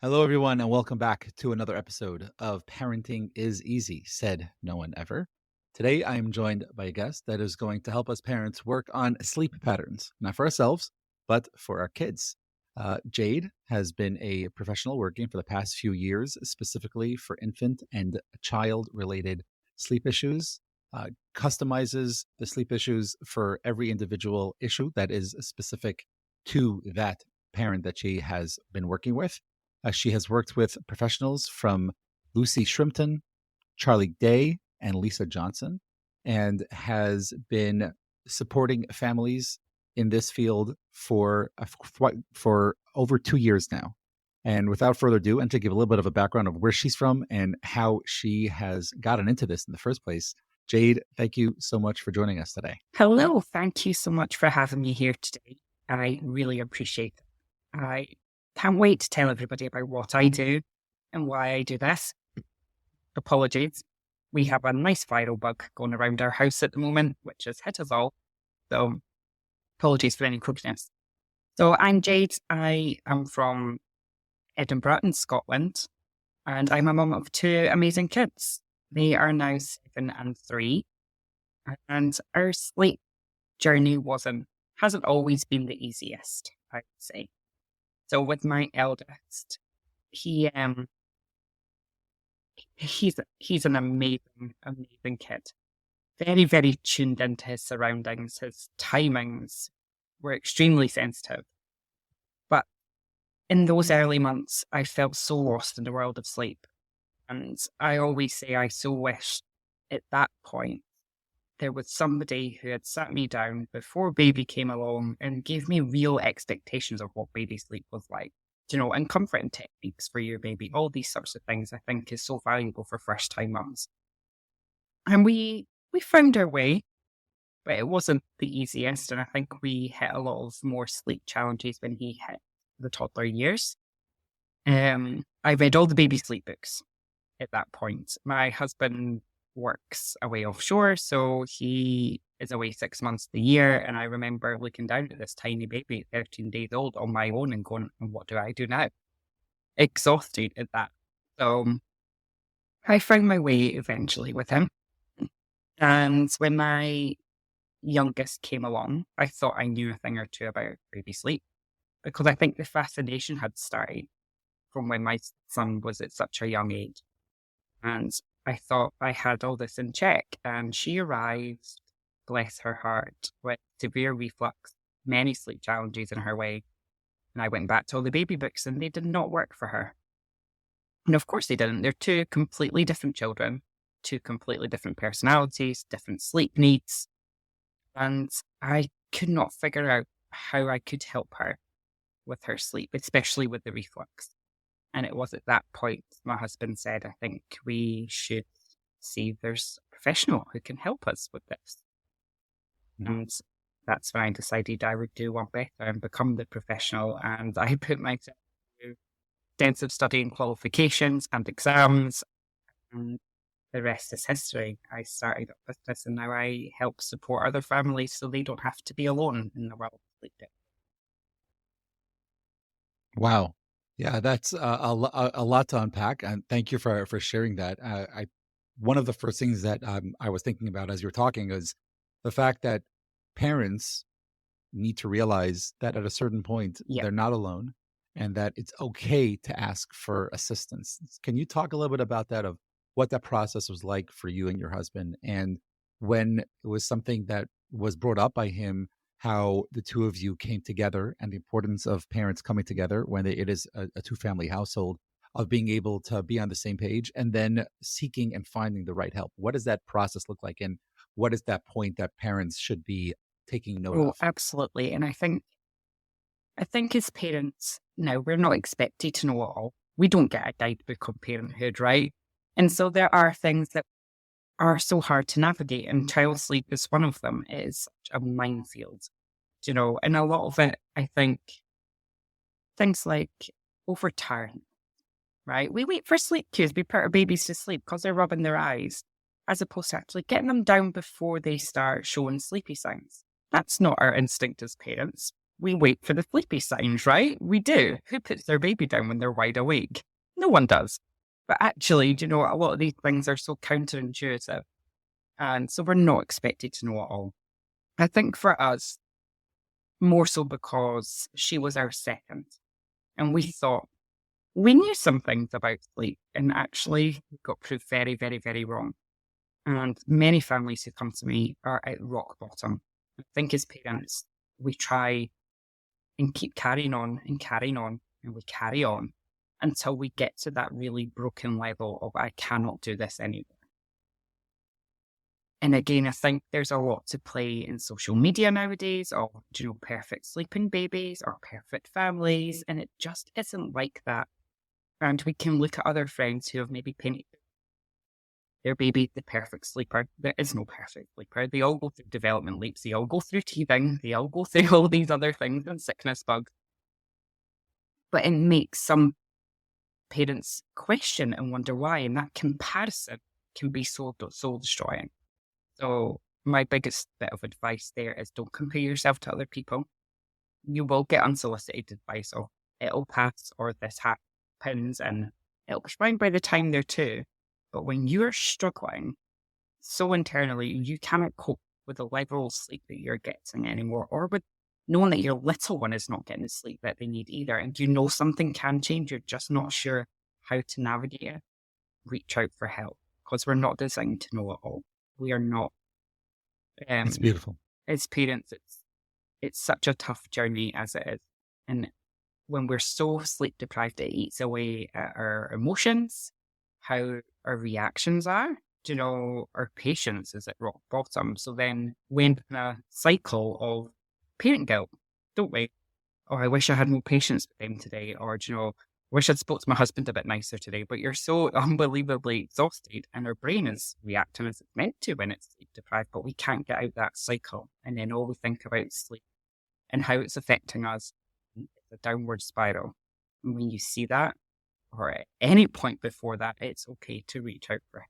Hello, everyone, and welcome back to another episode of Parenting is Easy, said no one ever. Today, I am joined by a guest that is going to help us parents work on sleep patterns, not for ourselves, but for our kids. Jade has been a professional working for the past few years, specifically for infant and child related sleep issues. Customizes the sleep issues for every individual issue that is specific to that parent that she has been working with. She has worked with professionals from Lucy Shrimpton, Charlie Day, and Lisa Johnson, and has been supporting families in this field for over 2 years now. And without further ado, and to give a little bit of a background of where she's from and how she has gotten into this in the first place, Jade, thank you so much for joining us today. Hello. Thank you so much for having me here today. I really appreciate it. I can't wait to tell everybody about what I do and why I do this. Apologies. We have a nice viral bug going around our house at the moment, which has hit us all. So apologies for any croakiness. So I'm Jade. I am from Edinburgh in Scotland, and I'm a mum of two amazing kids. They are now 7 and 3. And our sleep journey hasn't always been the easiest, I would say. So with my eldest, he's an amazing kid. Very, very tuned into his surroundings. His timings were extremely sensitive. But in those early months, I felt so lost in the world of sleep. And I always say I so wish at that point there was somebody who had sat me down before baby came along and gave me real expectations of what baby sleep was like, and comforting techniques for your baby. All these sorts of things I think is so valuable for first time mums. And we found our way, but it wasn't the easiest. And I think we hit a lot of more sleep challenges when he hit the toddler years. I read all the baby sleep books at that point. My husband works away offshore, so he is away 6 months of the year. And I remember looking down at this tiny baby, 13 days old, on my own and going, what do I do now? Exhausted at that. So I found my way eventually with him. And when my youngest came along, I thought I knew a thing or two about baby sleep, because I think the fascination had started from when my son was at such a young age. And I thought I had all this in check, and she arrived, bless her heart, with severe reflux, many sleep challenges in her way. And I went back to all the baby books and they did not work for her. And of course they didn't. They're two completely different children, two completely different personalities, different sleep needs. And I could not figure out how I could help her with her sleep, especially with the reflux. And it was at that point my husband said, I think we should see if there's a professional who can help us with this. And that's when I decided I would do one better and become the professional. And I put myself through extensive study and qualifications and exams. And the rest is history. I started up with this, and now I help support other families so they don't have to be alone in the world of sleep. Wow. Yeah, that's a lot to unpack, and thank you for sharing that. One of the first things that I was thinking about as you were talking is the fact that parents need to realize that at a certain point Yeah. they're not alone, and that it's okay to ask for assistance. Can you talk a little bit about that, of what that process was like for you and your husband, and when it was something that was brought up by him, how the two of you came together, and the importance of parents coming together when it is a two-family household, of being able to be on the same page and then seeking and finding the right help? What does that process look like? And what is that point that parents should be taking note Oh, of? absolutely. And I think as parents, now we're not expected to know it all. We don't get a guidebook on parenthood, right? And so there are things that are so hard to navigate, and child sleep is one of them. It is such a minefield, and a lot of it, I think, things like overtiring, right? We wait for sleep cues. We put our babies to sleep because they're rubbing their eyes, as opposed to actually getting them down before they start showing sleepy signs. That's not our instinct as parents. We wait for the sleepy signs, right? We do. Who puts their baby down when they're wide awake? No one does. But actually, do you know what? A lot of these things are so counterintuitive. And so we're not expected to know it all. I think for us, more so because she was our second. And we thought we knew some things about sleep and actually got proved very, very, very wrong. And many families who come to me are at rock bottom. I think as parents, we try and keep carrying on and carrying on, and we carry on until we get to that really broken level of I cannot do this anymore. And again, I think there's a lot to play in social media nowadays of, perfect sleeping babies or perfect families, and it just isn't like that. And we can look at other friends who have maybe painted their baby the perfect sleeper. There is no perfect sleeper. They all go through development leaps. They all go through teething. They all go through all these other things and sickness bugs. But it makes some parents question and wonder why. And that comparison can be soul destroying. So my biggest bit of advice there is don't compare yourself to other people. You will get unsolicited advice or it'll pass or this happens and it'll be fine by the time they're two. But when you're struggling so internally, you cannot cope with the level of sleep that you're getting anymore, or with knowing that your little one is not getting the sleep that they need either. And something can change, you're just not sure how to navigate it. Reach out for help because we're not designed to know it all. We are not. It's beautiful. As parents, it's such a tough journey as it is. And when we're so sleep deprived, it eats away at our emotions, how our reactions are, our patience is at rock bottom. So then we end up in a cycle of parent guilt, don't we? Oh, I wish I had more patience with them today. Or, wish I'd spoke to my husband a bit nicer today. But you're so unbelievably exhausted and our brain is reacting as it's meant to when it's sleep deprived, but we can't get out that cycle. And then all we think about is sleep and how it's affecting us. It's a downward spiral. And when you see that, or at any point before that, it's okay to reach out for help.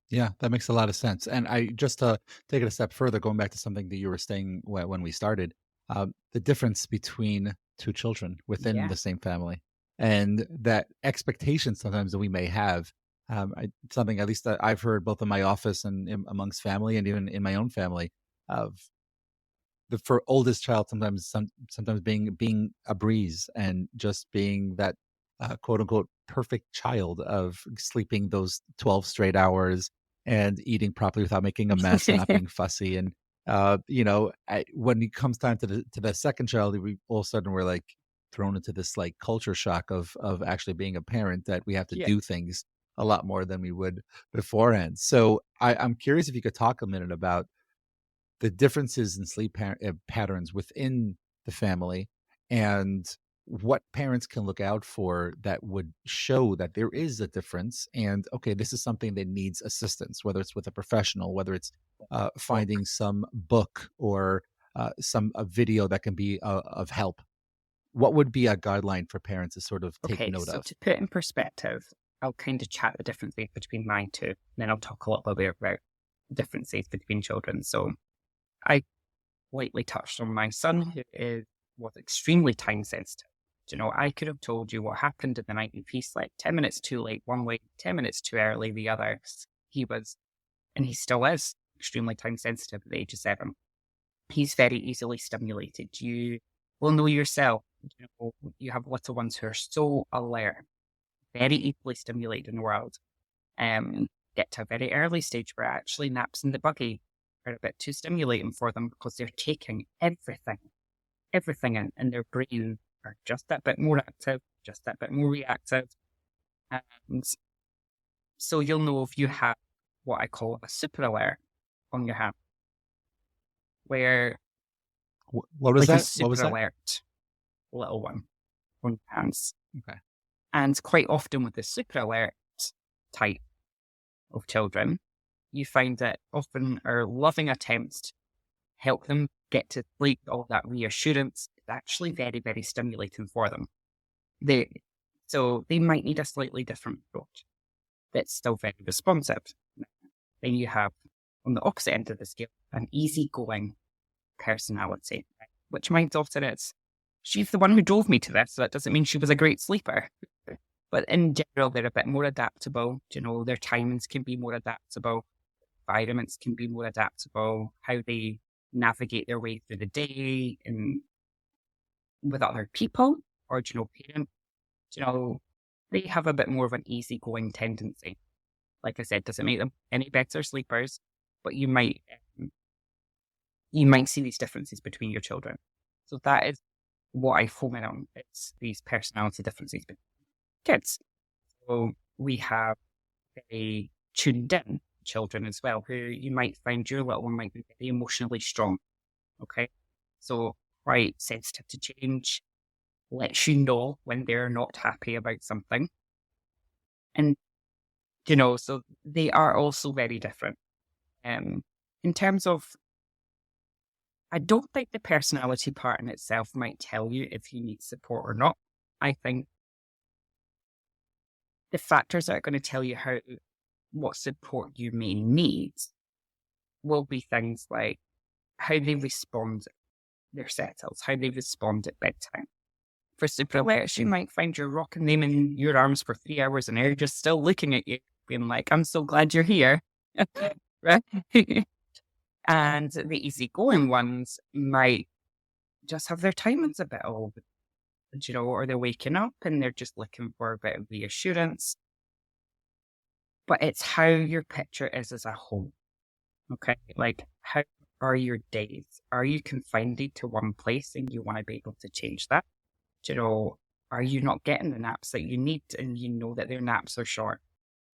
Yeah, that makes a lot of sense. And I just to take it a step further, going back to something that you were saying when we started, the difference between two children within Yeah. the same family, and that expectation sometimes that we may have. Something at least that I've heard both in my office and amongst family, and even in my own family, of the for oldest child sometimes being a breeze and just being that quote unquote perfect child of sleeping those 12 straight hours and eating properly without making a mess and not being fussy. And when it comes time to the second child, we all of a sudden we're like thrown into this like culture shock of actually being a parent, that we have to Yeah. do things a lot more than we would beforehand. So I'm curious if you could talk a minute about the differences in sleep patterns within the family, and what parents can look out for that would show that there is a difference, and okay, this is something that needs assistance, whether it's with a professional, whether it's finding some book or some a video that can be of help. What would be a guideline for parents to sort of take Okay, note so of? to put in perspective, I'll kind of chat the differences between my two, and then I'll talk a little bit about differences between children. So I lightly touched on my son, was extremely time sensitive. I could have told you what happened in the night if he slept 10 minutes too late one way, 10 minutes too early the other. He was, and he still is, extremely time sensitive at the age of 7. He's very easily stimulated. You will know yourself. You have little ones who are so alert, very easily stimulated in the world. Get to a very early stage where actually naps in the buggy are a bit too stimulating for them because they're taking everything in, and their brain are just that bit more active, just that bit more reactive. And so you'll know if you have what I call a super alert on your hand, where What was like a that? What was super that? alert little one on your hands. Okay. And quite often with the super alert type of children, you find that often our loving attempts to help them get to sleep, all that reassurance, is actually very, very stimulating for them. So they might need a slightly different approach that's still very responsive. Then you have, on the opposite end of the scale, an easygoing personality, right? Which my daughter is. She's the one who drove me to this, so that doesn't mean she was a great sleeper. But in general, they're a bit more adaptable. Their timings can be more adaptable. Environments can be more adaptable. How they navigate their way through the day and with other people or, parents, they have a bit more of an easygoing tendency. Like I said, doesn't make them any better sleepers, but you might see these differences between your children. So that is what I home in on. It's these personality differences between kids. So we have very tuned in children as well, who you might find your little one might be very emotionally strong. Okay. So quite sensitive to change, lets you know when they're not happy about something. And, so they are also very different. In terms of, I don't think the personality part in itself might tell you if you need support or not. I think the factors that are going to tell you what support you may need will be things like how they respond their settles, how they respond at bedtime. For super alerts, you might find you're rocking them in your arms for 3 hours and they're just still looking at you, being like, I'm so glad you're here. Right? And the easygoing ones might just have their timings a bit old, or they're waking up and they're just looking for a bit of reassurance. But it's how your picture is as a whole. Okay? Like, how are your days? Are you confined to one place and you want to be able to change that? Are you not getting the naps that you need and you know that their naps are short?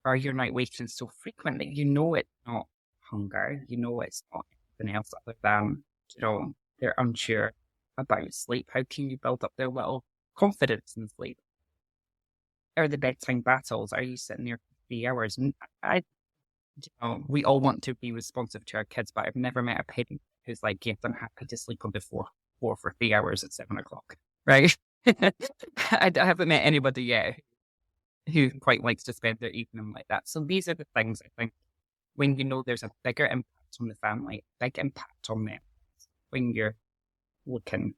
Are your night waking so frequent that you know it's not hunger, you know it's not anything else other than, they're unsure about sleep? How can you build up their little confidence in sleep? Are the bedtime battles? Are you sitting there for 3 hours? And we all want to be responsive to our kids, but I've never met a parent who's like, yes, I'm happy to sleep on the floor for 3 hours at 7 o'clock, right? I haven't met anybody yet who quite likes to spend their evening like that. So these are the things I think when there's a bigger impact on the family, big impact on them, when you're looking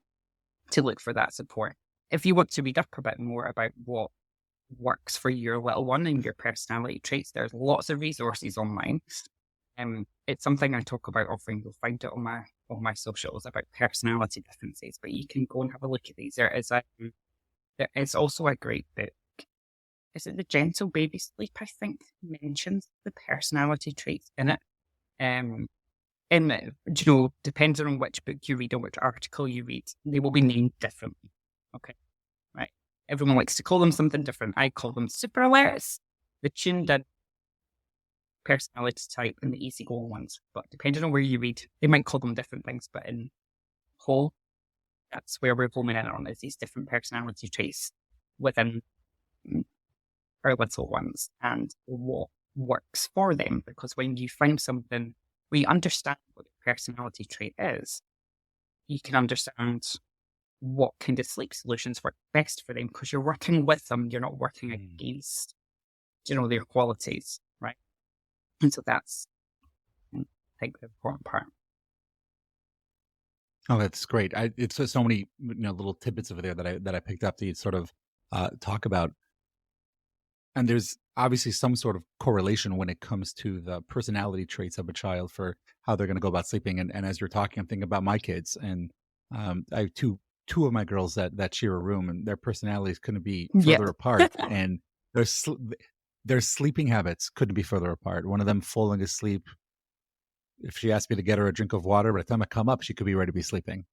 to look for that support. If you want to read up a bit more about what works for your little one and your personality traits, there's lots of resources online. It's something I talk about often. You'll find it on my socials about personality differences, but you can go and have a look at these. There is also a great book. Is it The Gentle Baby Sleep? I think mentions the personality traits in it. And depending on which book you read or which article you read, they will be named differently. Okay, right. Everyone likes to call them something different. I call them super alerts, the tuned in personality type, and the easygoing ones. But depending on where you read, they might call them different things. But in whole, that's where we're homing in on, is these different personality traits within our little ones and what works for them. Because when you find something, when you understand what the personality trait is, you can understand what kind of sleep solutions work best for them, because you're working with them, you're not working against, their qualities, right? And so that's, I think, the important part. Oh, that's great. It's so many little tidbits over there that I picked up that you sort of talk about. And there's obviously some sort of correlation when it comes to the personality traits of a child for how they're going to go about sleeping. And as you're talking, I'm thinking about my kids, and I have two of my girls that share a room, and their personalities couldn't be further apart, and their sleeping habits couldn't be further apart. One of them falling asleep, if she asked me to get her a drink of water, by the time I come up, she could be ready to be sleeping.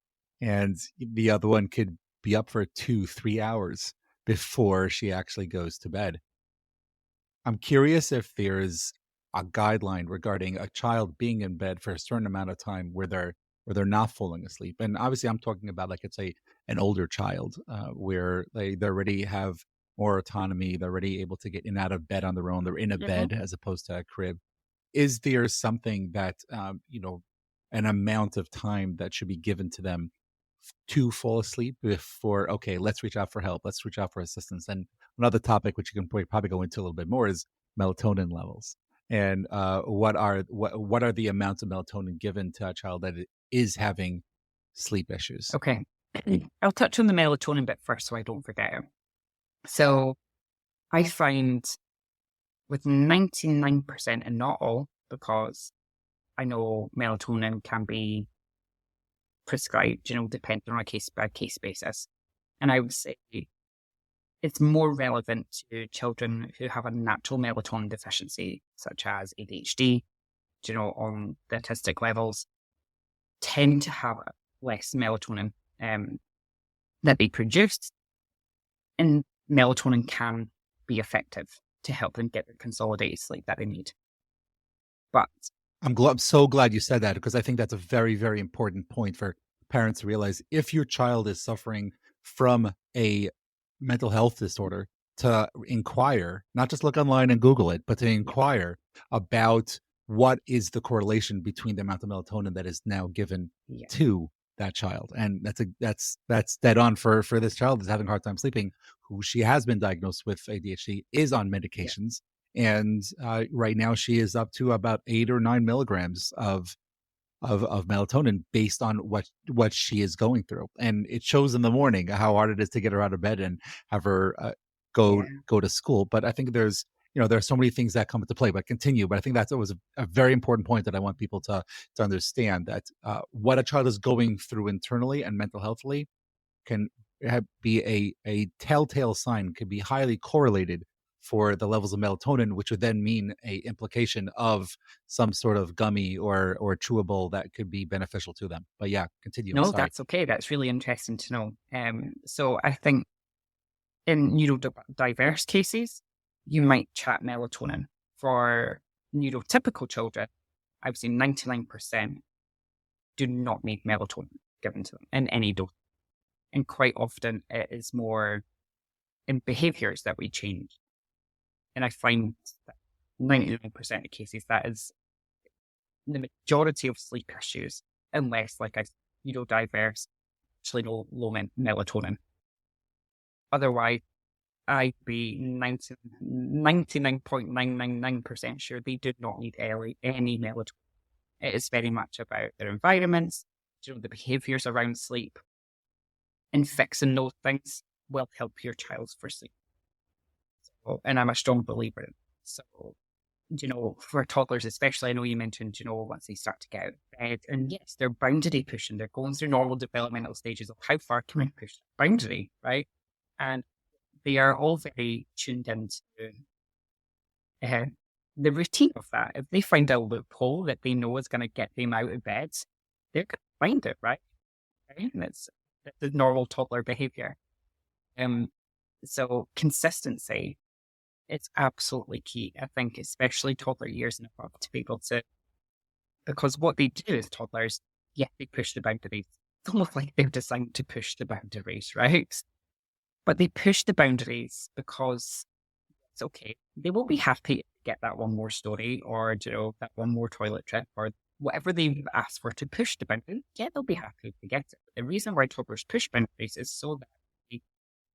And the other one could be up for 2-3 hours before she actually goes to bed. I'm curious if there's a guideline regarding a child being in bed for a certain amount of time where they're not falling asleep. And obviously I'm talking about, like, it's an older child where they already have more autonomy. They're already able to get in and out of bed on their own. They're in a bed as opposed to a crib. Is there something that, an amount of time that should be given to them to fall asleep before, okay, let's reach out for help. Let's reach out for assistance. And another topic, which you can probably go into a little bit more, is melatonin levels. And what are the amounts of melatonin given to a child that is having sleep issues? Okay. I'll touch on the melatonin bit first so I don't forget it. So I find with 99%, and not all, because I know melatonin can be prescribed, depending on a case by case basis. And I would say it's more relevant to children who have a natural melatonin deficiency, such as ADHD, on the autistic levels, tend to have less melatonin that they produce. And melatonin can be effective to help them get the consolidated sleep that they need. But I'm so glad you said that, because I think that's a very, very important point for parents to realize. If your child is suffering from a mental health disorder, to inquire, not just look online and Google it, but to inquire about what is the correlation between the amount of melatonin that is now given yeah, to that child. And that's dead on for this child, is having a hard time sleeping, who she has been diagnosed with ADHD, is on yeah, medications. And right now she is up to about 8 or 9 milligrams of melatonin, based on what she is going through. And it shows in the morning how hard it is to get her out of bed and have her go yeah. go to school. But I think there are so many things that come into play. But continue. But I think that was a very important point that I want people to understand, that what a child is going through internally and mental healthily can be a telltale sign, could be highly correlated for the levels of melatonin, which would then mean a implication of some sort of gummy or chewable that could be beneficial to them. But yeah, continue. No, Sorry. that's okay. That's really interesting to know. So I think in neurodiverse cases, you might chat melatonin. For neurotypical children, I would say 99% do not need melatonin given to them in any dose. And quite often it is more in behaviors that we change. And I find that 99% of cases, that is the majority of sleep issues, unless, like I said, neurodiverse, actually low melatonin. Otherwise, I'd be 99.999% sure they do not need any melatonin. It is very much about their environments, the behaviors around sleep, and fixing those things will help your child for sleep. So, and I'm a strong believer in it. So, for toddlers especially, I know you mentioned, once they start to get out of bed, and yes, they're boundary pushing, they're going through normal developmental stages of how far can I push that boundary, right? And they are all very tuned into uh, the routine of that. If they find a loophole that they know is going to get them out of bed, they're going to find it, right? And that's the normal toddler behavior. So consistency, it's absolutely key. I think, especially toddler years and above, to be able to, because what they do as toddlers, yeah, they push the boundaries. It's almost like they're designed to push the boundaries, right? But they push the boundaries because it's okay. They won't be happy to get that one more story, or that one more toilet trip, or whatever they've asked for to push the boundary. Yeah, they'll be happy to get it. The reason why toddlers push boundaries is so that they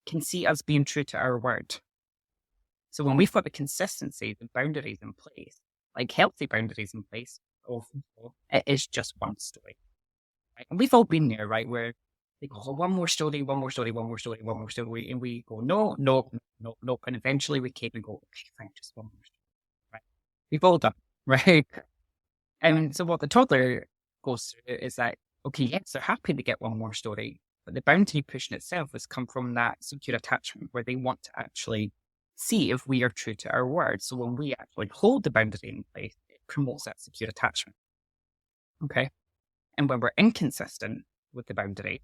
can see us being true to our word. So when we've got the consistency, the boundaries in place, like healthy boundaries in place, it is just one story. Right? And we've all been there, right? Where they go, one more story, one more story, one more story, one more story. And we go, no, no, no, no. And eventually we came and go, okay, fine, just one more story. Right? We've all done, right? And so what the toddler goes through is that, okay, yes, they're happy to get one more story, but the boundary pushing itself has come from that secure attachment where they want to actually see if we are true to our word. So when we actually hold the boundary in place, it promotes that secure attachment. Okay. And when we're inconsistent with the boundary,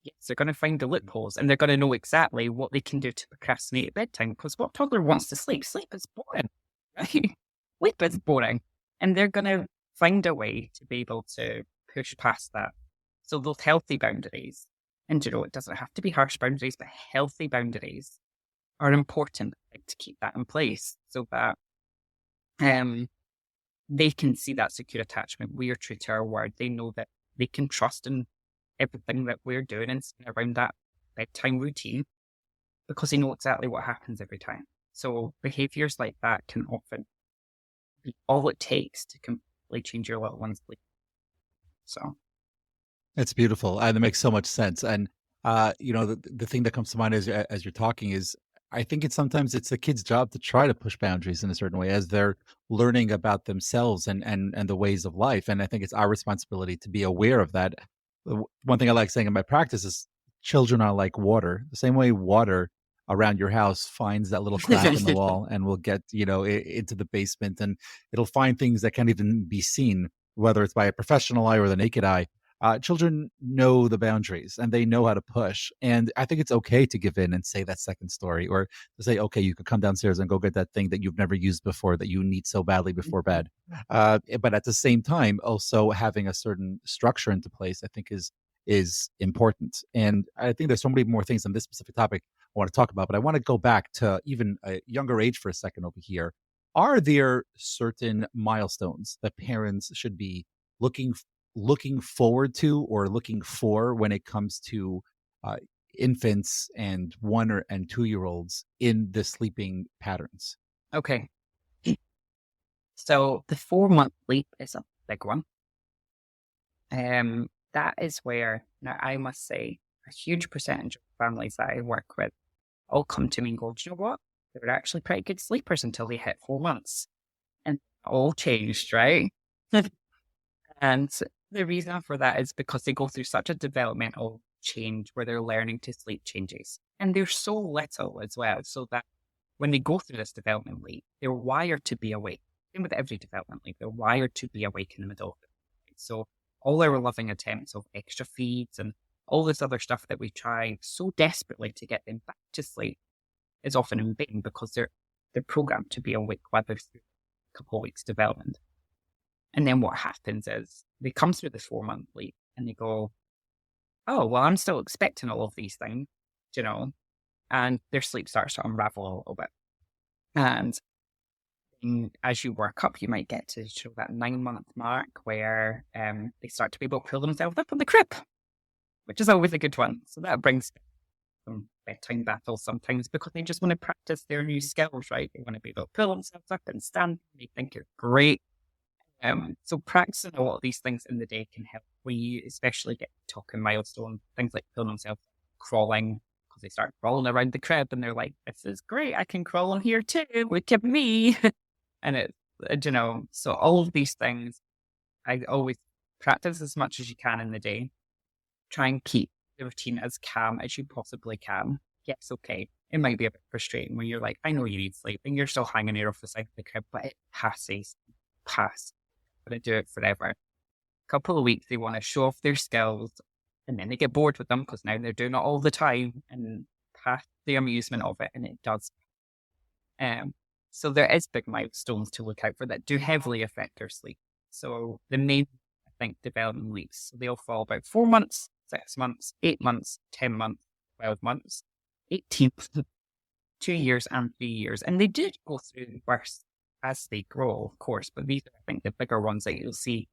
yes, they're going to find the loopholes, and they're going to know exactly what they can do to procrastinate at bedtime. Because what toddler wants to sleep? Sleep is boring, right? Sleep is boring. And they're going to find a way to be able to push past that. So those healthy boundaries, and it doesn't have to be harsh boundaries, but healthy boundaries are important to keep that in place so that they can see that secure attachment. We are true to our word. They know that they can trust in everything that we're doing and around that bedtime routine, because they know exactly what happens every time. So behaviors like that can often be all it takes to completely change your little one's sleep. So It's beautiful, and it makes so much sense. And the thing that comes to mind as you're talking is, I think it's the kid's job to try to push boundaries in a certain way as they're learning about themselves and the ways of life. And I think it's our responsibility to be aware of that. One thing I like saying in my practice is, children are like water. The same way water around your house finds that little crack in the wall and will get into the basement, and it'll find things that can't even be seen, whether it's by a professional eye or the naked eye. Children know the boundaries and they know how to push. And I think it's okay to give in and say that second story, or to say, okay, you could come downstairs and go get that thing that you've never used before that you need so badly before bed. But at the same time, also having a certain structure into place, I think is important. And I think there's so many more things on this specific topic I want to talk about, but I want to go back to even a younger age for a second over here. Are there certain milestones that parents should be looking looking forward to or looking for when it comes to uh, infants and 1 or 2 year olds in the sleeping patterns? Okay. So the 4-month leap is a big one. That is where, now I must say, a huge percentage of families that I work with all come to me and go, do you know what? They were actually pretty good sleepers until they hit 4 months. And it all changed, right? And the reason for that is because they go through such a developmental change where their learning to sleep changes. And they're so little as well, so that when they go through this development leap, they're wired to be awake. Same with every development leap, they're wired to be awake in the middle of it. So all our loving attempts of extra feeds and all this other stuff that we try so desperately to get them back to sleep is often in vain, because they're programmed to be awake while they're through a couple of weeks development. And then what happens is they come through the 4-month leap and they go, oh, well, I'm still expecting all of these things, you know, and their sleep starts to unravel a little bit. And as you work up, you might get to that 9-month mark where they start to be able to pull themselves up on the crib, which is always a good one. So that brings some bedtime battles sometimes, because they just want to practice their new skills, right? They want to be able to pull themselves up and stand. They think it's great. So practicing a lot of these things in the day can help when you especially get talking milestones, things like pulling themselves, crawling, because they start crawling around the crib and they're like, this is great, I can crawl on here too, look at me. And so all of these things, I always practice as much as you can in the day. Try and keep the routine as calm as you possibly can. Yes, okay. It might be a bit frustrating when you're like, I know you need sleep and you're still hanging here off the side of the crib, but it passes. Going to do it forever. A couple of weeks, they want to show off their skills, and then they get bored with them because now they're doing it all the time and past the amusement of it, and it does. So there is big milestones to look out for that do heavily affect their sleep. So the main, I think, development leaps, so they'll fall about 4 months, 6 months, 8 months, 10 months, 12 months, 18 months, 2 years, and 3 years. And they do go through worse as they grow, of course, but these are, I think, the bigger ones that you'll see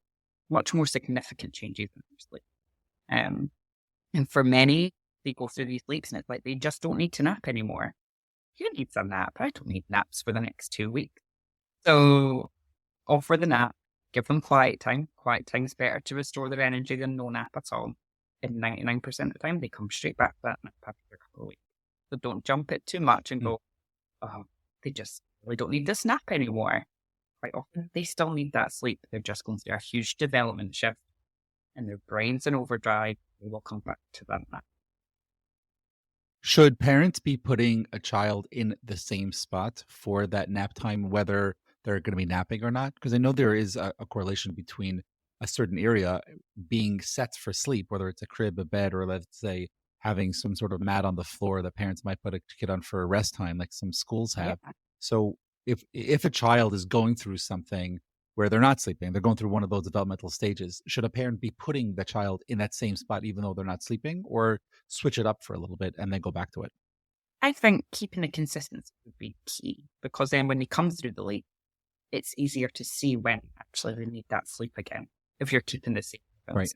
much more significant changes in their sleep. And for many, they go through these leaps and it's like they just don't need to nap anymore. Who needs a nap? I don't need naps for the next 2 weeks. So offer the nap, give them quiet time. Quiet time is better to restore their energy than no nap at all. And 99% of the time, they come straight back to that nap after a couple of weeks. So don't jump it too much and go, oh, they just really don't need this nap anymore. Quite often, they still need that sleep. They're just going through a huge development shift and their brain's in overdrive. They will come back to that nap. Should parents be putting a child in the same spot for that nap time, whether they're going to be napping or not? Because I know there is a correlation between a certain area being set for sleep, whether it's a crib, a bed, or let's say having some sort of mat on the floor that parents might put a kid on for rest time, like some schools have. Yeah. So if a child is going through something where they're not sleeping, they're going through one of those developmental stages, should a parent be putting the child in that same spot even though they're not sleeping, or switch it up for a little bit and then go back to it? I think keeping the consistency would be key, because then when they come through the leap, it's easier to see when actually they need that sleep again, if you're keeping the same. Right.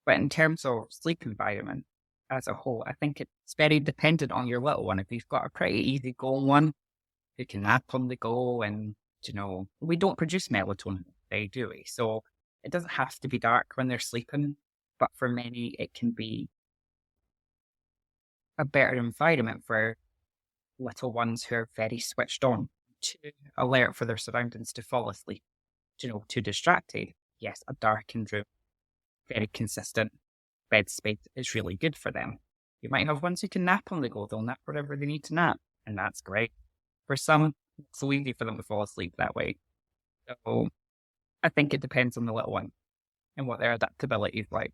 But in terms of sleep environment as a whole, I think it's very dependent on your little one. If you've got a pretty easy going one who can nap on the go, and we don't produce melatonin today, do we? So it doesn't have to be dark when they're sleeping. But for many, it can be a better environment for little ones who are very switched on, to alert for their surroundings, to fall asleep, too distracted. Yes, a darkened room, very consistent bed space is really good for them. You might have ones who can nap on the go. They'll nap wherever they need to nap, and that's great. For some, it's so easy for them to fall asleep that way. So I think it depends on the little one and what their adaptability is like.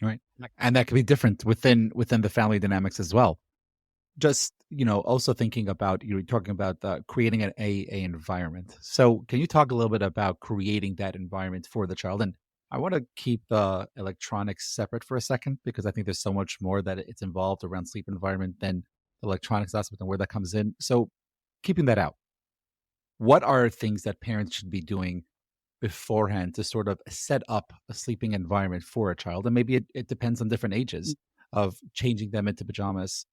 Right. And that can be different within the family dynamics as well. Just, also thinking about, you were talking about creating an AA environment. So can you talk a little bit about creating that environment for the child? And I want to keep the electronics separate for a second, because I think there's so much more that it's involved around sleep environment than the electronics aspect and where that comes in. So keeping that out, what are things that parents should be doing beforehand to sort of set up a sleeping environment for a child? And maybe it depends on different ages, of changing them into pajamas,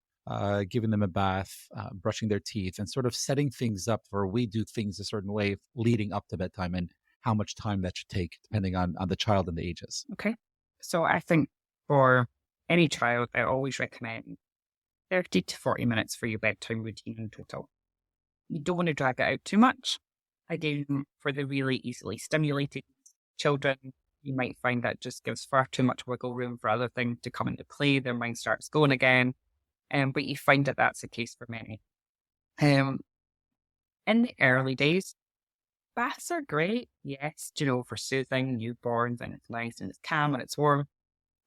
giving them a bath, brushing their teeth, and sort of setting things up where we do things a certain way leading up to bedtime, and how much time that should take depending on the child and the ages. Okay. So I think for any child, I always recommend 30 to 40 minutes for your bedtime routine in total. You don't want to drag it out too much. Again, for the really easily stimulated children, you might find that just gives far too much wiggle room for other things to come into play. Their mind starts going again. But you find that that's the case for many. In the early days, baths are great, yes, for soothing newborns, and it's nice and it's calm and it's warm.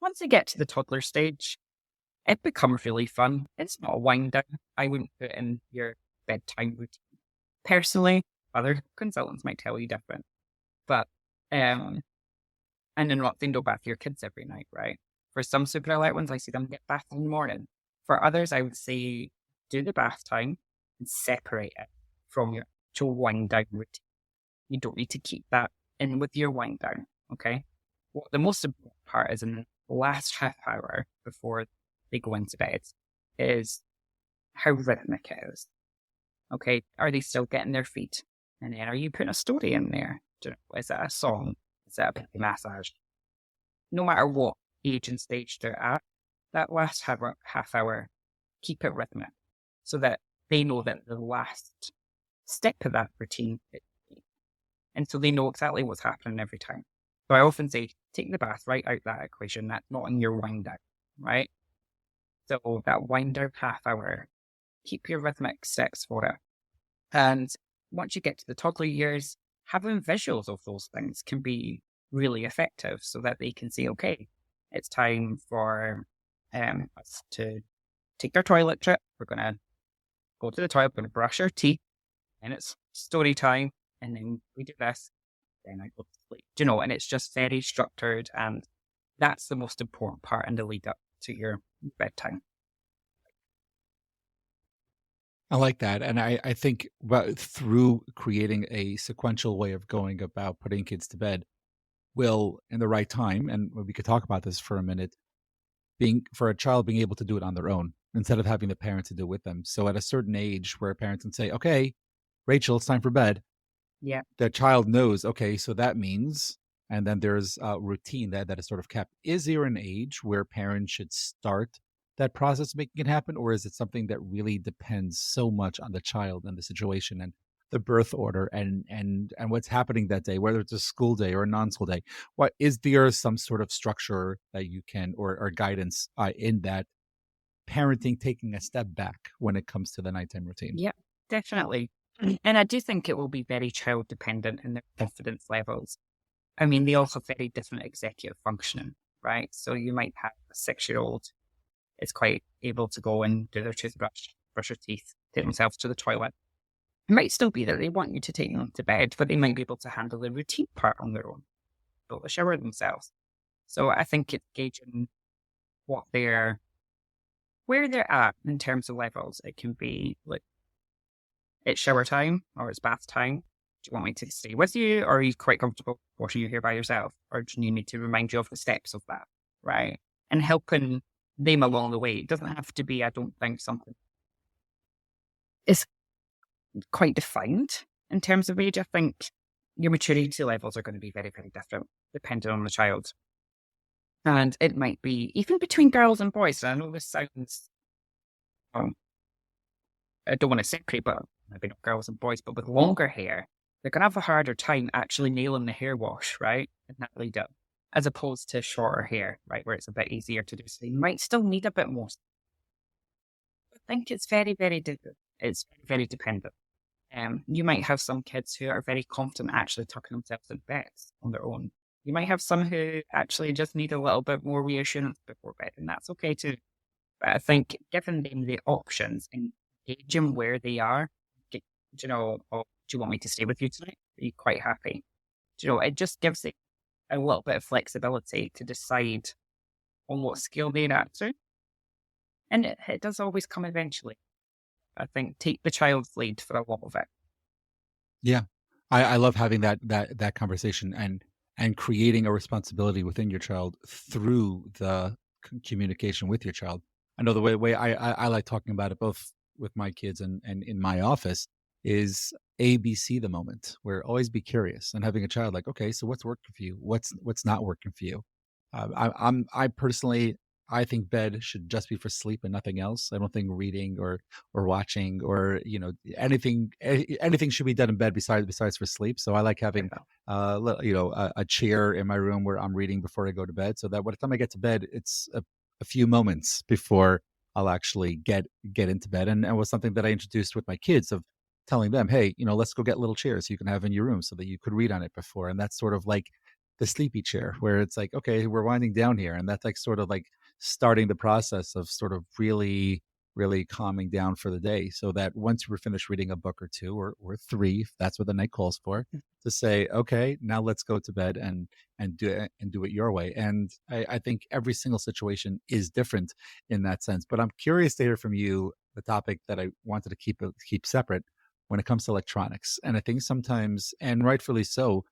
Once you get to the toddler stage, it becomes really fun. It's not a wind down. I wouldn't put in your bedtime routine. Personally, other consultants might tell you different. But, and then not saying don't bath your kids every night, right? For some super alert ones, I see them get bathed in the morning. For others, I would say do the bath time and separate it from your actual wind down routine. You don't need to keep that in with your wind down, okay? What the most important part is in the last half hour before they go into bed is how rhythmic it is. Okay, are they still getting their feet? And then are you putting a story in there? Is that a song? Is that a baby massage? No matter what age and stage they're at, that last half hour, keep it rhythmic so that they know that the last step of that routine is key. And so they know exactly what's happening every time. So I often say, take the bath right out that equation. That's not in your wind down, right? So that wind down half hour, keep your rhythmic steps for it. And once you get to the toddler years, having visuals of those things can be really effective so that they can say, okay, it's time for us to take their toilet trip. We're going to go to the toilet, we're going to brush our teeth, and it's story time. And then we do this, then I go to sleep. And it's just very structured. And that's the most important part in the lead up to your bedtime. I like that. And I think through creating a sequential way of going about putting kids to bed will, in the right time, and we could talk about this for a minute, for a child being able to do it on their own instead of having the parent to do it with them. So at a certain age where parents can say, okay, Rachel, it's time for bed. Yeah. The child knows, okay, so that means, and then there's a routine that is sort of kept. Is there an age where parents should start that process of making it happen? Or is it something that really depends so much on the child and the situation and the birth order and what's happening that day, whether it's a school day or a non-school day? What is there some sort of structure that you can or guidance in that parenting taking a step back when it comes to the nighttime routine? Yeah, definitely. And I do think it will be very child dependent in their confidence levels. I mean, they all have very different executive functioning, right? So you might have a 6-year-old is quite able to go and do their toothbrush, brush their teeth, take themselves to the toilet. It might still be that they want you to take them to bed, but they might be able to handle the routine part on their own, able to shower themselves. So I think it's gauging where they're at in terms of levels. It can be like, it's shower time or it's bath time. Do you want me to stay with you, or are you quite comfortable washing your hair by yourself? Or do you need to remind you of the steps of that, right? And helping them along the way. It doesn't have to be, I don't think, something is quite defined in terms of age. I think your maturity levels are going to be very, very different depending on the child. And it might be even between girls and boys. And I know this sounds, um, I don't want to separate, but maybe not girls and boys, but with longer hair, they're going to have a harder time actually nailing the hair wash, right? And that lead up, as opposed to shorter hair, right? Where it's a bit easier to do. So they might still need a bit more. I think it's it's very, very dependent. You might have some kids who are very confident actually tucking themselves in bed on their own. You might have some who actually just need a little bit more reassurance before bed, and that's okay too. But I think giving them the options and gauging where they are, oh, do you want me to stay with you tonight? Are you quite happy? It just gives it a little bit of flexibility to decide on what scale they're at to. And it does always come eventually. I think take the child's lead for a lot of it. Yeah. I love having that conversation and creating a responsibility within your child through the communication with your child. I know the way I like talking about it both with my kids and in my office is ABC the moment, where always be curious and having a child like, okay, so what's working for you? What's not working for you? I personally I think bed should just be for sleep and nothing else. I don't think reading or watching or anything should be done in bed besides for sleep. So I like having a chair in my room where I'm reading before I go to bed, so that by the time I get to bed, it's a few moments before I'll actually get into bed. And it was something that I introduced with my kids of telling them, hey, let's go get little chairs you can have in your room so that you could read on it before. And that's sort of like the sleepy chair where it's like, okay, we're winding down here. And that's like sort of like starting the process of sort of really, really calming down for the day. So that once we're finished reading a book or two or three, if that's what the night calls for, to say, okay, now let's go to bed and do it your way. And I think every single situation is different in that sense. But I'm curious to hear from you the topic that I wanted to keep separate when it comes to electronics. And I think sometimes, and rightfully so,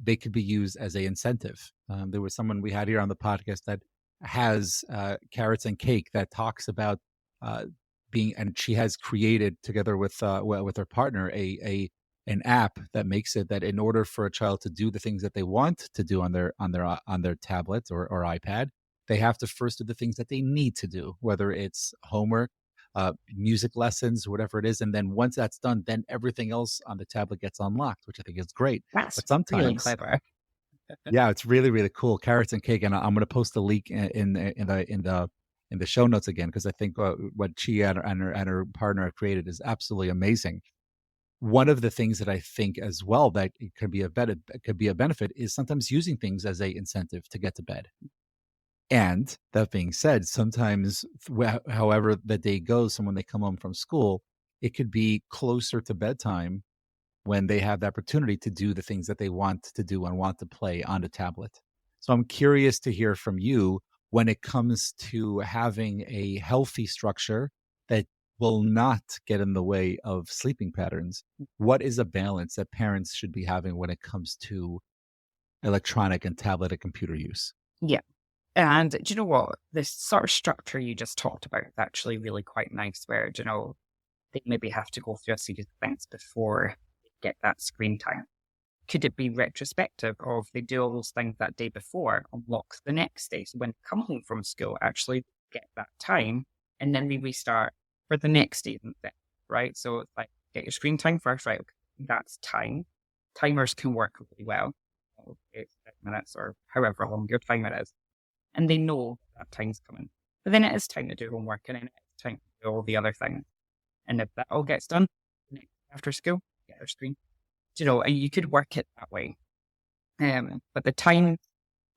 they could be used as a incentive. There was someone we had here on the podcast that has carrots and cake that talks about uh, being, and she has created together with her partner an app that makes it that in order for a child to do the things that they want to do on their tablet or iPad, they have to first do the things that they need to do, whether it's homework, music lessons, whatever it is. And then once that's done, then everything else on the tablet gets unlocked, which I think is great. That's But really sometimes, clever. yeah, it's really, really cool. Carrots and cake, and I'm going to post a link in the show notes again because I think what she and her partner have created is absolutely amazing. One of the things that I think as well that it could be a benefit is sometimes using things as a incentive to get to bed. And that being said, sometimes, however the day goes, and when they come home from school, it could be closer to bedtime when they have the opportunity to do the things that they want to do and want to play on the tablet. So I'm curious to hear from you when it comes to having a healthy structure that will not get in the way of sleeping patterns. What is a balance that parents should be having when it comes to electronic and tablet and computer use? Yeah. And do you know what? This sort of structure you just talked about is actually really quite nice, where, they maybe have to go through a series of things before they get that screen time. Could it be retrospective of they do all those things that day before, unlock the next day? So when they come home from school, actually get that time, and then we restart for the next day, right? So it's like, get your screen time first, right? Okay, that's time. Timers can work really well. Okay, 5 minutes or however long your timer is. And they know that time's coming. But then it is time to do homework, and then it's time to do all the other things. And if that all gets done after school, get their screen. And you could work it that way. But the time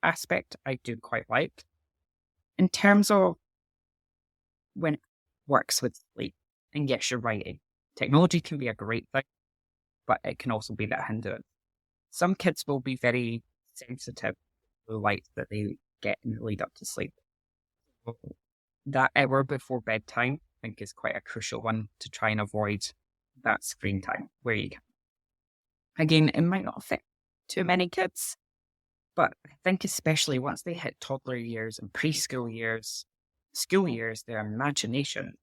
aspect, I do quite like. In terms of when it works with sleep, and yes, you're right, technology can be a great thing, but it can also be that hindrance. Some kids will be very sensitive to the light that they get in the lead up to sleep. That hour before bedtime, I think, is quite a crucial one to try and avoid that screen time where you can. Again, it might not affect too many kids, but I think especially once they hit toddler years and preschool years, school years, their imagination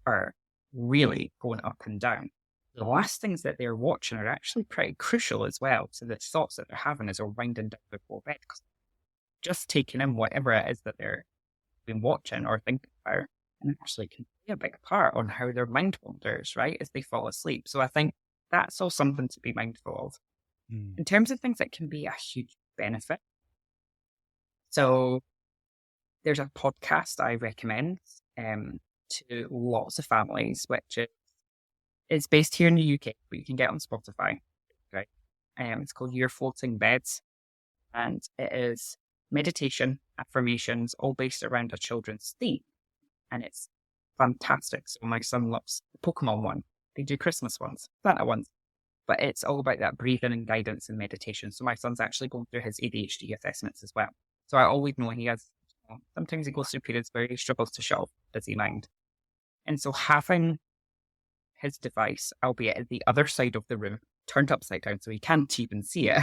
are really going up and down. The last things that they're watching are actually pretty crucial as well. So the thoughts that they're having as they're winding down before bed. just taking in whatever it is that they're been watching or thinking about, and it actually can play a big part on how their mind wanders, right, as they fall asleep. So I think that's all something to be mindful of. Mm. In terms of things that can be a huge benefit, so there's a podcast I recommend to lots of families, which is based here in the UK, but you can get on Spotify. Right? It's called Your Floating Beds, and it is meditation, affirmations, all based around a children's theme, and it's fantastic. So my son loves the Pokemon one. They do Christmas ones, Santa ones, but it's all about that breathing and guidance and meditation. So my son's actually going through his ADHD assessments as well. So I always know he has, sometimes he goes through periods where he struggles to shut off busy mind. And so having his device, albeit at the other side of the room, turned upside down so he can't even see it,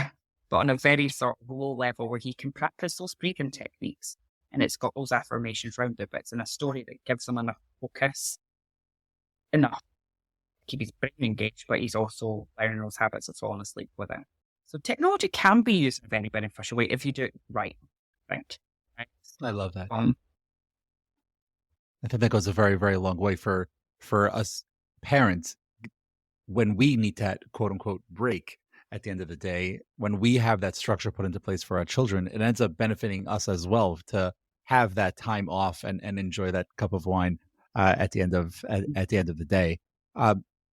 but on a very sort of low level where he can practice those breathing techniques. And it's got those affirmations around it, but it's in a story that gives him enough focus, enough to keep his brain engaged, but he's also learning those habits of falling asleep with it. So technology can be used in a very beneficial way if you do it right, I think. Right? I love that. I think that goes a very, very long way for us parents when we need that quote unquote break at the end of the day. When we have that structure put into place for our children, it ends up benefiting us as well to have that time off and enjoy that cup of wine at the end of at the end of the day.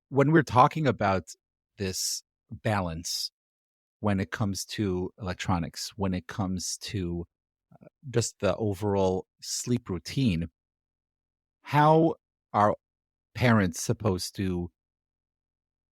When we're talking about this balance, when it comes to electronics, when it comes to just the overall sleep routine, how are parents supposed to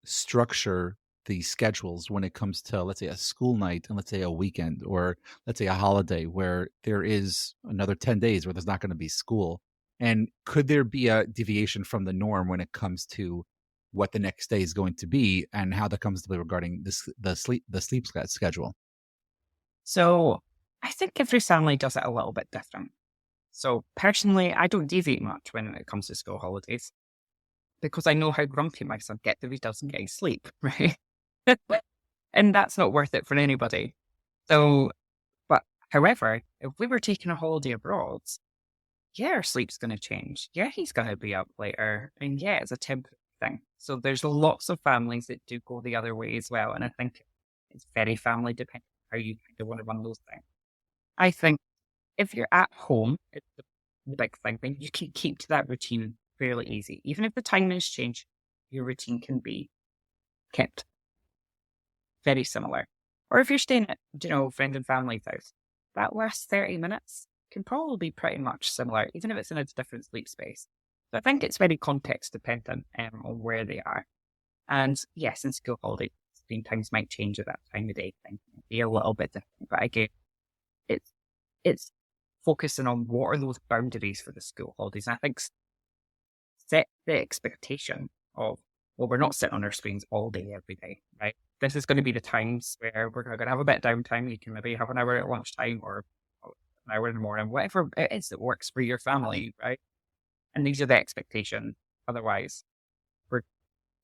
structure the schedules when it comes to, let's say, a school night and let's say a weekend, or let's say a holiday where there is another 10 days where there's not going to be school? And could there be a deviation from the norm when it comes to what the next day is going to be and how that comes to be regarding the sleep schedule? So I think every family does it a little bit different. So personally, I don't deviate much when it comes to school holidays because I know how grumpy my son gets if he doesn't get his sleep, right? And that's not worth it for anybody. So, but however, if we were taking a holiday abroad, yeah, our sleep's going to change. Yeah, he's going to be up later. And yeah, it's a temporary thing. So there's lots of families that do go the other way as well. And I think it's very family dependent how you kind of want to run those things. I think if you're at home, it's the big thing, then you can keep to that routine fairly easy. Even if the timings change, your routine can be kept very similar. Or if you're staying at, friend and family's house, that last 30 minutes can probably be pretty much similar, even if it's in a different sleep space. So I think it's very context dependent on where they are. And yes, in school holidays, screen times might change at that time of day. Things might be a little bit different. But again, it's focusing on what are those boundaries for the school holidays. And I think set the expectation of, well, we're not sitting on our screens all day, every day, right? This is going to be the times where we're going to have a bit of downtime. You can maybe have an hour at lunchtime or an hour in the morning, whatever it is that works for your family, right? And these are the expectations. Otherwise, we're,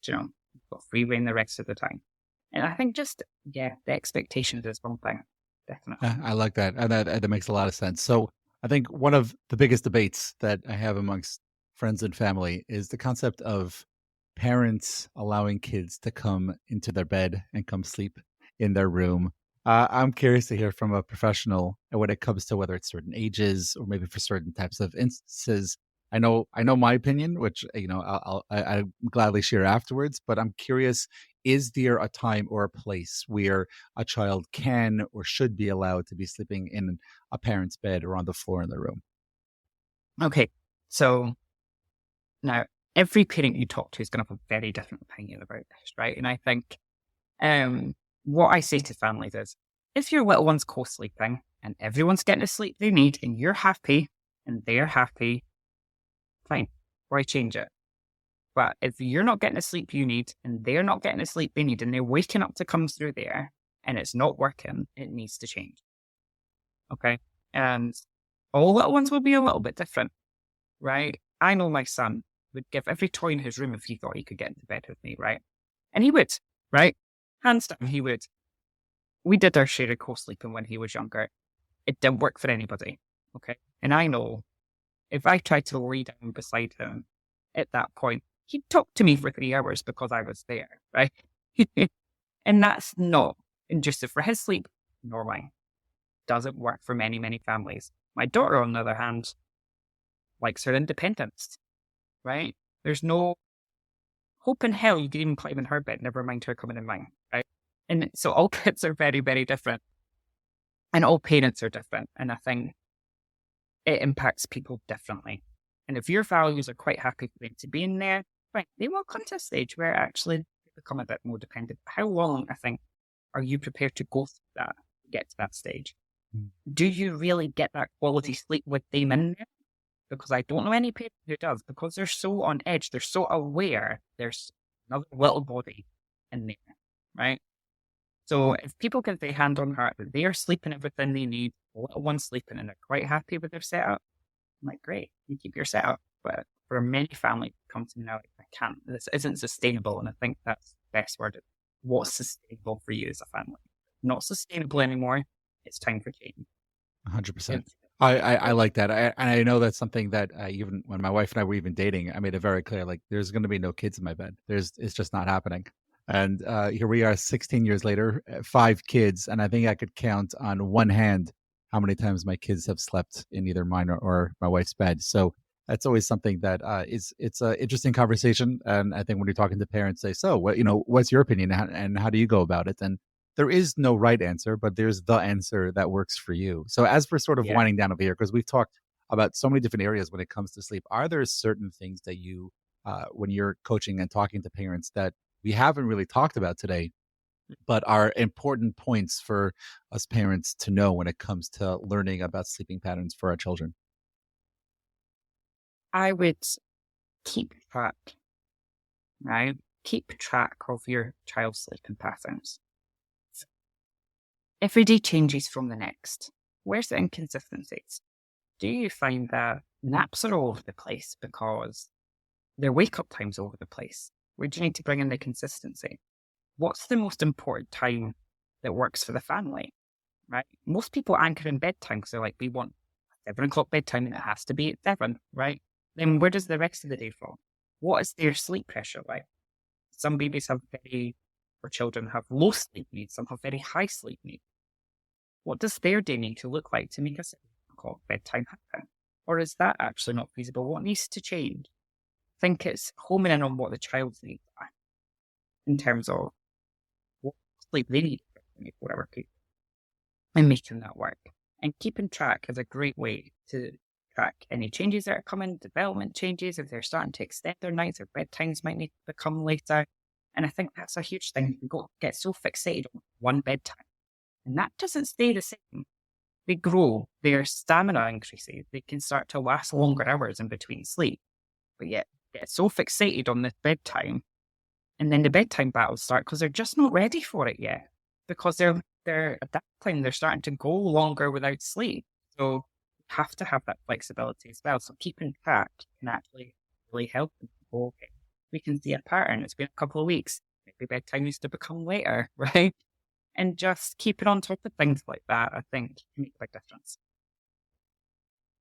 got free reign the rest of the time. And I think the expectations is one thing, definitely. I like that. And that makes a lot of sense. So I think one of the biggest debates that I have amongst friends and family is the concept of parents allowing kids to come into their bed and come sleep in their room. I'm curious to hear from a professional when it comes to whether it's certain ages or maybe for certain types of instances. I know my opinion, which I gladly share afterwards. But I'm curious: is there a time or a place where a child can or should be allowed to be sleeping in a parent's bed or on the floor in the room? Okay, so now every parent you talk to is going to have a very different opinion about this, right? And I think what I say to families is, if your little one's co-sleeping and everyone's getting the sleep they need and you're happy and they're happy, fine, why change it? But if you're not getting the sleep you need and they're not getting the sleep they need and they're waking up to come through there and it's not working, it needs to change. Okay? And all little ones will be a little bit different, right? I know my son would give every toy in his room if he thought he could get into bed with me, right? And he would, right? Hands down, he would. We did our share of co-sleeping when he was younger. It didn't work for anybody. Okay. And I know if I tried to lay down beside him at that point, he'd talk to me for 3 hours because I was there, right? And that's not conducive for his sleep, nor mine. Doesn't work for many, many families. My daughter, on the other hand, likes her independence, right? There's no hope in hell you could even climb in her bed, never mind her coming in mine, right? And so all kids are very, very different, and all parents are different. And I think it impacts people differently. And if your values are quite happy for them to be in there, right, they will come to a stage where actually they become a bit more dependent. How long, I think, are you prepared to go through that, to get to that stage? Mm. Do you really get that quality sleep with them in there? Because I don't know any parent who does, because they're so on edge, they're so aware there's another little body in there, right? So if people can say hand on heart that they are sleeping everything they need, the little one's sleeping and they're quite happy with their setup, I'm like, great, you keep your setup. But for many families who come to me now, like, I can't, this isn't sustainable. And I think that's the best word. What's sustainable for you as a family? Not sustainable anymore. It's time for change. 100%. It's- I like that. I know that's something that even when my wife and I were even dating, I made it very clear, like, there's going to be no kids in my bed. It's just not happening. And here we are 16 years later, 5 kids. And I think I could count on one hand how many times my kids have slept in either mine or my wife's bed. So that's always something that it's an interesting conversation. And I think when you're talking to parents, say, so what, what's your opinion and how do you go about it? And there is no right answer, but there's the answer that works for you. So as we're sort of yeah. winding down over here, because we've talked about so many different areas when it comes to sleep, are there certain things that you, when you're coaching and talking to parents, that we haven't really talked about today, but are important points for us parents to know when it comes to learning about sleeping patterns for our children? I would keep track, right? Keep track of your child's sleeping patterns. Every day changes from the next. Where's the inconsistencies? Do you find that naps are all over the place because their wake up time's all over the place? Where do you need to bring in the consistency? What's the most important time that works for the family, right? Most people anchor in bedtime because they're like, we want 7 o'clock bedtime and it has to be at 7, right? Then where does the rest of the day fall? What is their sleep pressure like? Some babies have or children have low sleep needs, some have very high sleep needs. What does their day need to look like to make a 7 o'clock bedtime happen? Or is that actually not feasible? What needs to change? I think it's homing in on what the child's needs are in terms of what sleep they need for 24-hour period and making that work. And keeping track is a great way to track any changes that are coming, development changes, if they're starting to extend their nights, their bedtimes might need to become later. And I think that's a huge thing. We get so fixated on one bedtime. And that doesn't stay the same. They grow, their stamina increases, they can start to last longer hours in between sleep. But yet, get so fixated on this bedtime, and then the bedtime battles start because they're just not ready for it yet. Because they're at that time, they're starting to go longer without sleep. So you have to have that flexibility as well. So keeping track can actually really help them. Okay, we can see a pattern. It's been a couple of weeks. Maybe bedtime needs to become later, right? And just keeping on top of things like that, I think, can make a big difference.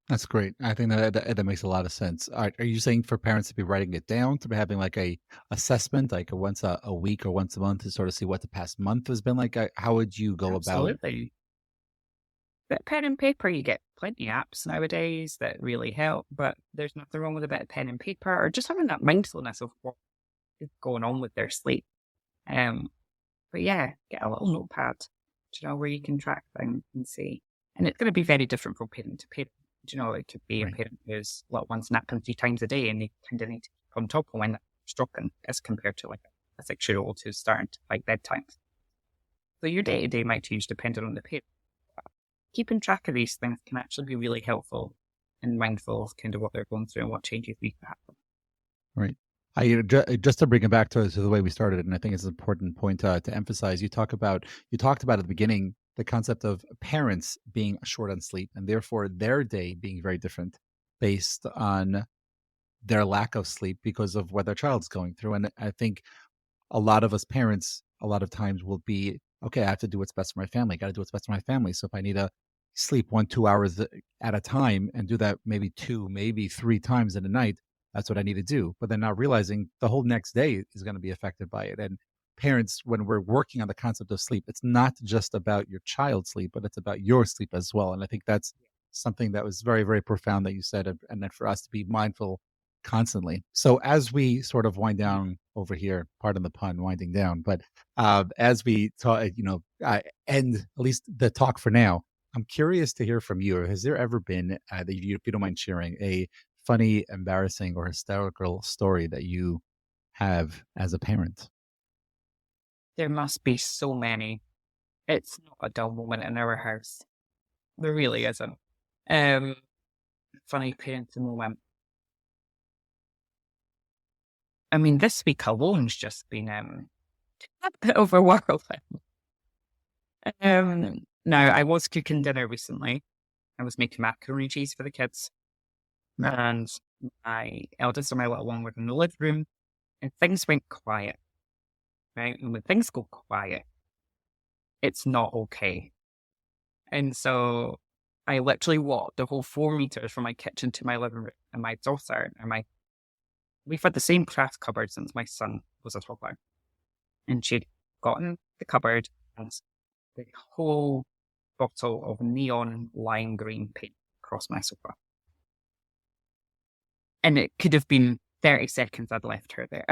That's great. I think that makes a lot of sense. Are you saying for parents to be writing it down, to be having like a assessment, like once a week or once a month, to sort of see what the past month has been like? How would you go about? Absolutely. Bit of pen and paper, you get plenty of apps nowadays that really help, but there's nothing wrong with a bit of pen and paper or just having that mindfulness of what is going on with their sleep. But yeah, get a little notepad, where you can track things and see. And it's going to be very different from parent to parent. It could be a Right. parent who's little one's napping 3 times a day and they kind of need to keep on top of when that's dropping as compared to like a 6-year-old who's starting to like bedtime. So your day to day might change depending on the parent. Keeping track of these things can actually be really helpful and mindful of kind of what they're going through and what changes need to happen. Right. Just to bring it back to the way we started, and I think it's an important point to emphasize. You talked about at the beginning the concept of parents being short on sleep, and therefore their day being very different based on their lack of sleep because of what their child's going through. And I think a lot of us parents, a lot of times will be, okay, I have to do what's best for my family. Got to do what's best for my family. So if I need to sleep 1, 2 hours at a time and do that maybe two, maybe three times in a night, that's what I need to do. But then not realizing the whole next day is going to be affected by it. And parents, when we're working on the concept of sleep, it's not just about your child's sleep, but it's about your sleep as well. And I think that's something that was very, very profound that you said, and then for us to be mindful constantly. So as we sort of wind down over here, pardon the pun, winding down, but as we talk, end at least the talk for now, I'm curious to hear from you. Has there ever been, that you, if you don't mind sharing, a funny, embarrassing, or hysterical story that you have as a parent? There must be so many. It's not a dull moment in our house. There really isn't. Um, Funny parenting moment. I mean, this week alone's just been a bit overwhelming. Now, I was cooking dinner recently. I was making macaroni and cheese for the kids. And my eldest and my little one were in the living room, and things went quiet, right? And when things go quiet, it's not okay. And so I literally walked the whole 4 meters from my kitchen to my living room, and my daughter and we've had the same craft cupboard since my son was a toddler. And she'd gotten the cupboard and the whole bottle of neon lime green paint across my sofa. And it could have been 30 seconds I'd left her there.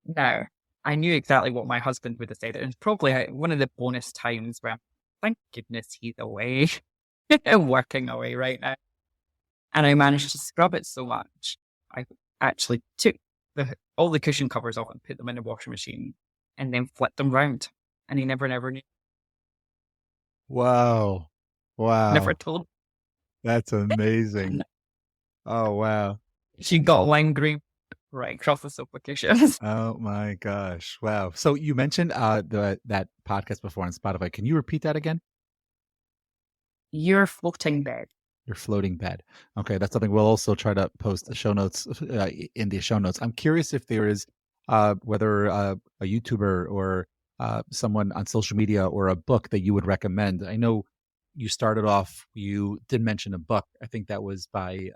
Now, I knew exactly what my husband would have said. It was probably one of the bonus times where, thank goodness he's away, working away right now. And I managed to scrub it so much, I actually took all the cushion covers off and put them in the washing machine and then flipped them round. And he never knew. Wow. Wow. Never told. That's amazing. Oh, wow. She got lime green right across the sofa cushions. Oh my gosh. Wow. So you mentioned that podcast before on Spotify. Can you repeat that again? Your floating bed. Your floating bed. Okay, that's something we'll also try to post the show notes in the show notes. I'm curious if there is whether a YouTuber or someone on social media or a book that you would recommend. I know you started off, you did mention a book. I think that was by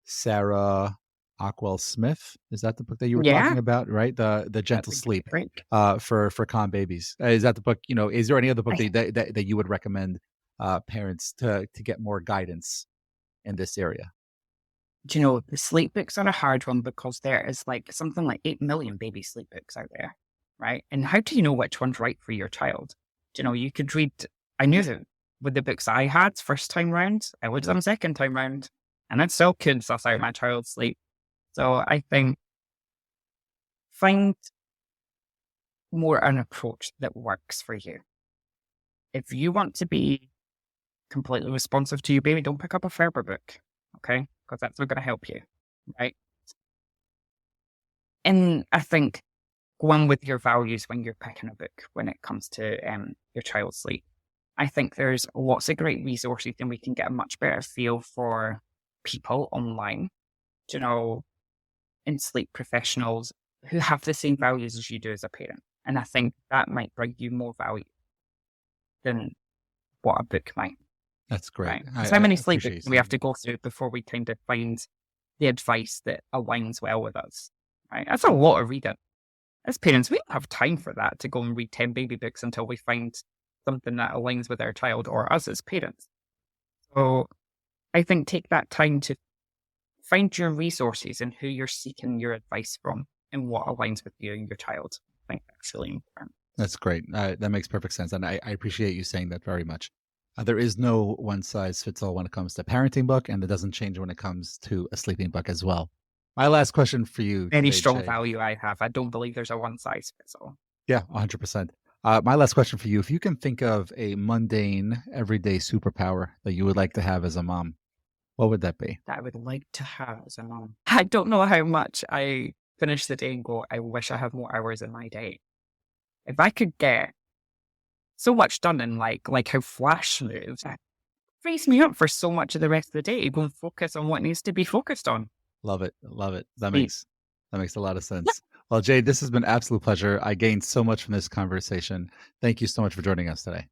Sarah Ockwell Smith. Is that the book that you were talking about? Right, the Gentle Sleep for calm babies. Is that the book? Is there any other book that you would recommend parents to get more guidance in this area? Do you know, the sleep books are a hard one because there is something like 8 million baby sleep books out there, right? And how do you know which one's right for your child? Do you know, you could read. I knew that with the books I had first time round, I would have done second time round, and I still couldn't suss out my child's sleep. So I think find more an approach that works for you. If you want to be completely responsive to your baby, don't pick up a Ferber book, okay? Because that's not going to help you, right? And I think go on with your values when you're picking a book when it comes to your child's sleep. I think there's lots of great resources and we can get a much better feel for people online, and sleep professionals who have the same values as you do as a parent. And I think that might bring you more value than what a book might. That's great. Right? How many sleep books we have to go through before we kind of find the advice that aligns well with us, right? That's a lot of reading. As parents, we don't have time for that to go and read 10 baby books until we find something that aligns with our child or us as parents. So I think take that time to find your resources and who you're seeking your advice from and what aligns with you and your child. I think that's really important. That's great. That makes perfect sense. And I appreciate you saying that very much. There is no one size fits all when it comes to parenting book, and it doesn't change when it comes to a sleeping book as well. My last question for you. Any strong value I have, I don't believe there's a one size fits all. Yeah, 100%. My last question for you, if you can think of a mundane, everyday superpower that you would like to have as a mom, what would that be? That I would like to have as a mom. I don't know how much I finish the day and go, I wish I had more hours in my day. If I could get so much done in like how Flash moves, it frees me up for so much of the rest of the day. Go and focus on what needs to be focused on. Love it. Love it. That makes a lot of sense. Well, Jade, this has been an absolute pleasure. I gained so much from this conversation. Thank you so much for joining us today.